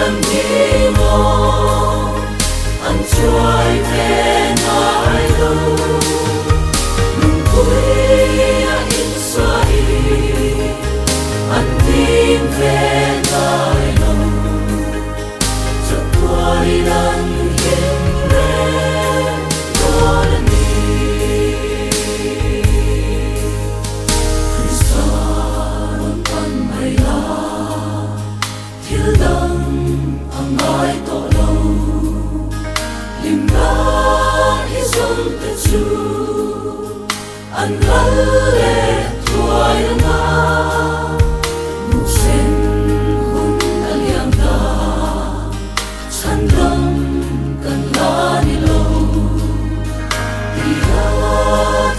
lần đi ngô anh trôi về ngài đâu nung cuối in xoay anh tìm về ngài đâu chợt qua đi lần hiên lên đó là đi Kristus pan mày la thiếu đắng ang ai to lâu lim na isong techu an lalle tuai na musen hun aliang da chan ram kan la ni lo dia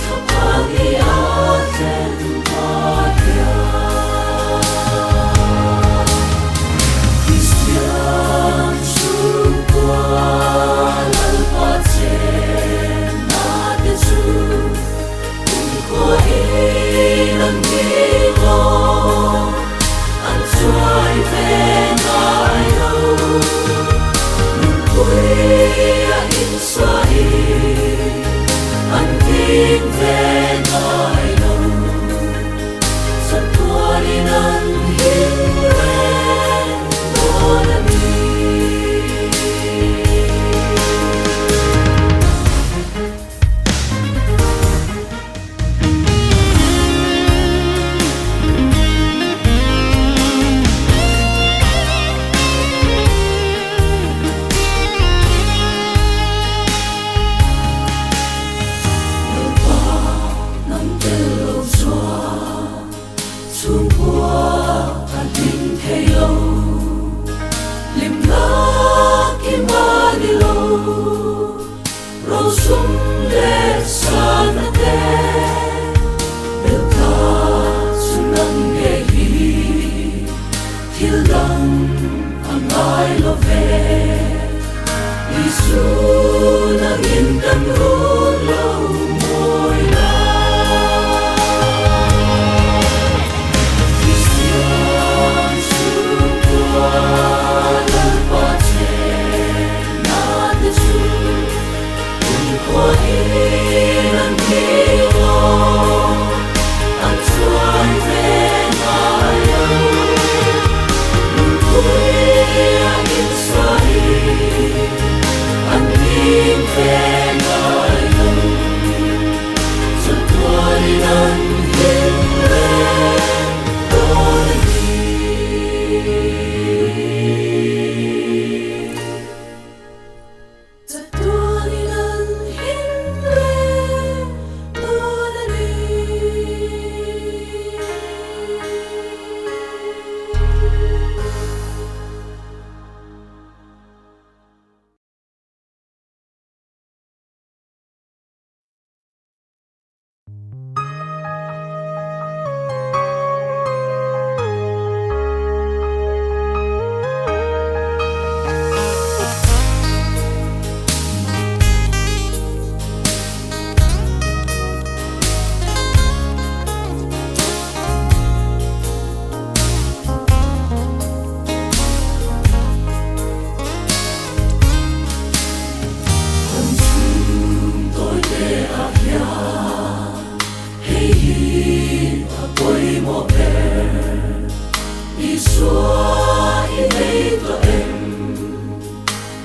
kapagi aten padia Christian sukwa lalpatsen na techu ko ilang dilo an choy ve ngai lo nung quê in xoay an tin ve ngai lo sa tua đi nan hiên lên đó là đi Trung qua an tin thay lâu lim la kim ba đi lâu rau sum le san te bel ta sunang ge hi til dang ang ai lo ve Isu nang in kan ru lâu môi na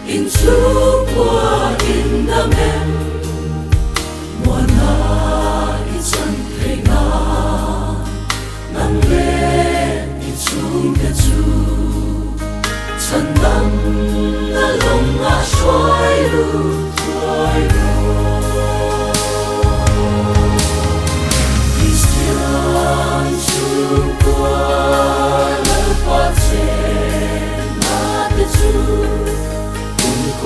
in chung qua in đam em mùa na in chân thầy na nang lên in chung cái chu chân đam na lòng na xoay lu thoải mái Christian chung qua lalpatsen na te chu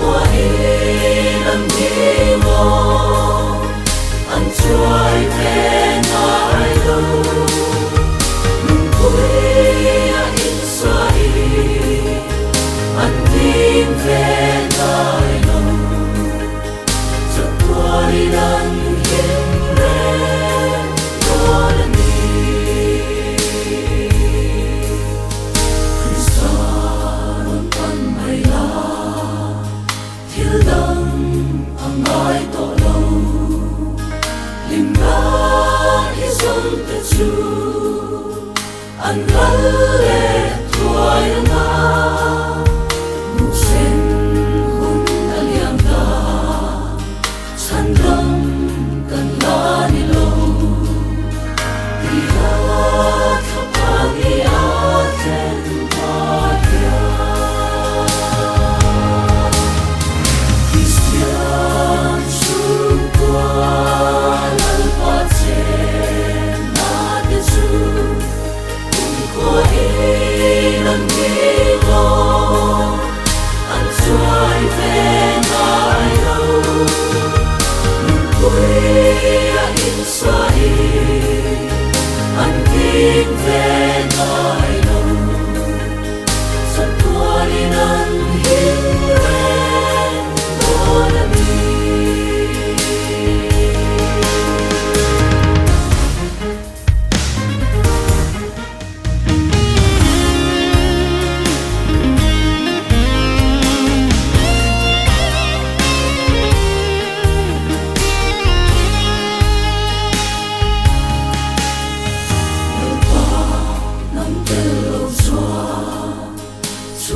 qua ilang dilo an choy ve ngai lo nung quê in xoay an tin ve ngai lo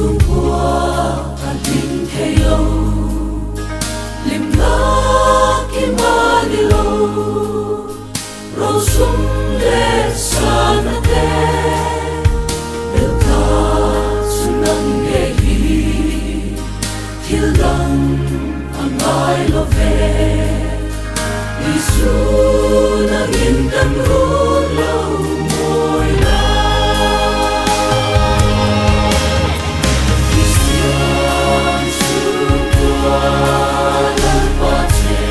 tung qua linh thay lâu lim la kim ba đi lâu râu sum le sa na te được ta sunang ge hi til dan ang ai lo ve Isu na in tan ru lâu môi la Christian su qua la pa che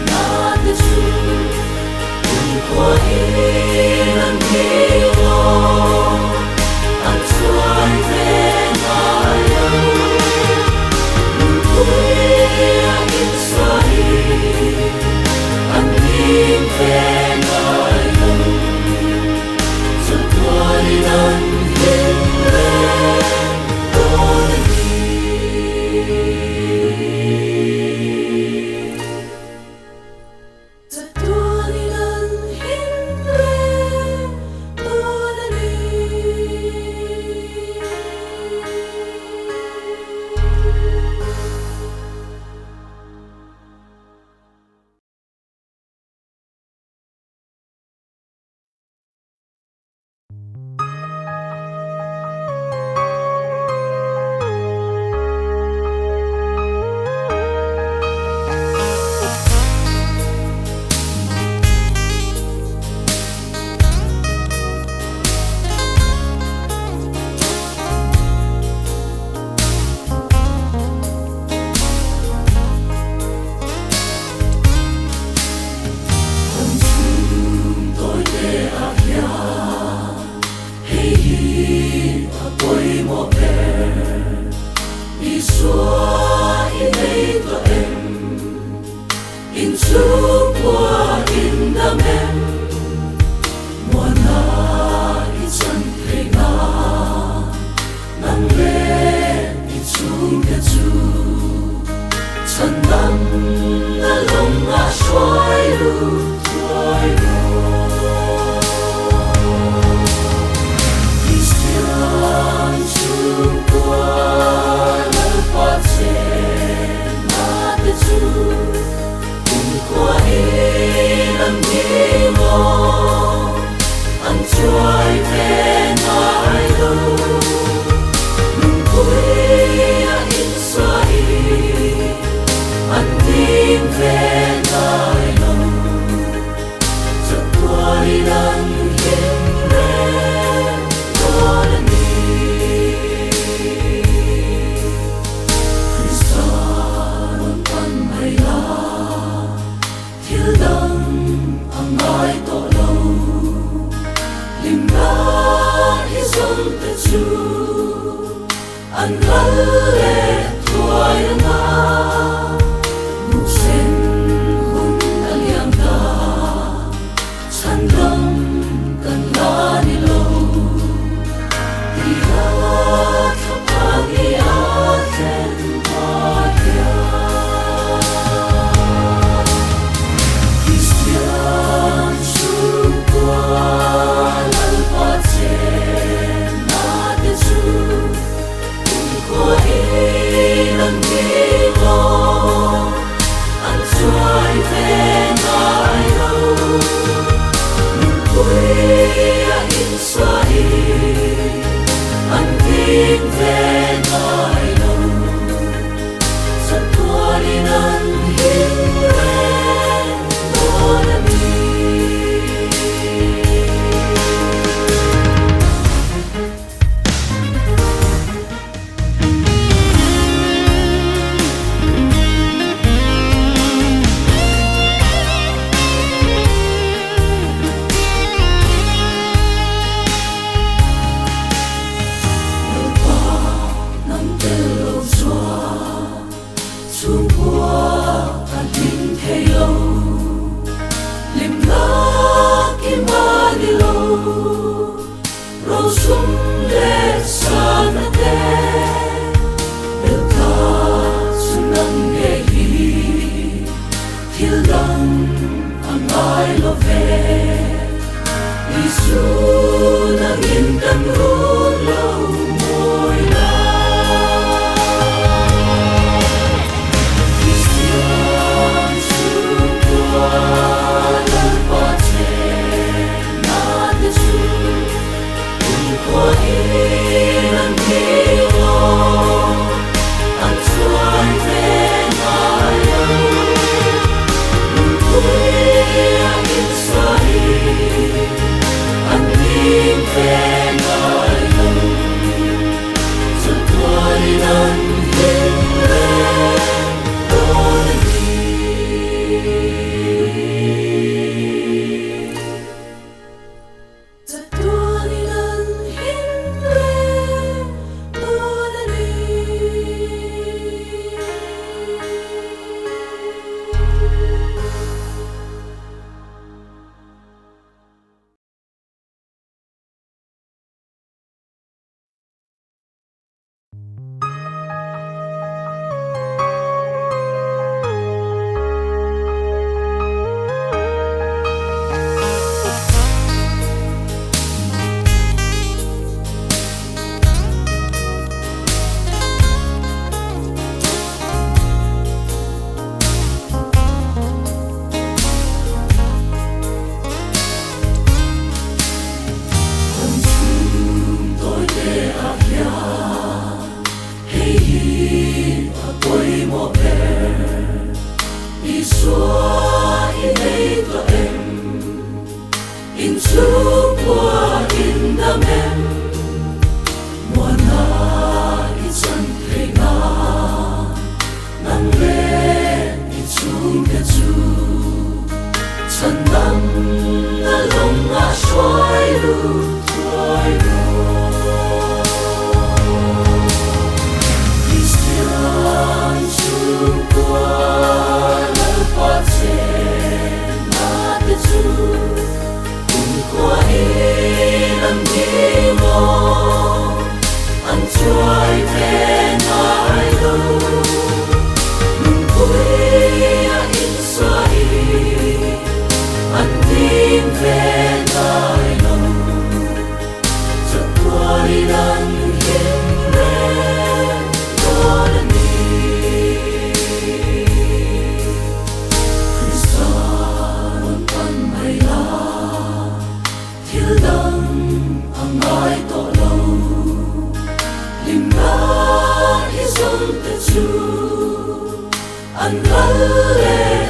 na te su un qua in an ki lo an suai ve na yo un kui in sai an nim ve na yo sa tuai nan hin le don sa tuai nan hin le don in su qua in đam em mùa na in san thề na nang le in sung ke chu chan nam na long a xoay lu xoay lo Christian su qua la pa che na te chu qua in an đi lo an chuai ve nai lo nung kui in sai an tim ve nai lo sa qua in an hin re don ni Christan pan mai la Til dang ang ai to lâu lim la izong te chu an lal le tuai na mu sen hun aliam da chan dang kan la ni lo ti ha tha pa gi a sen pa ya Christian su qua la pa che na te su un qua chu an gale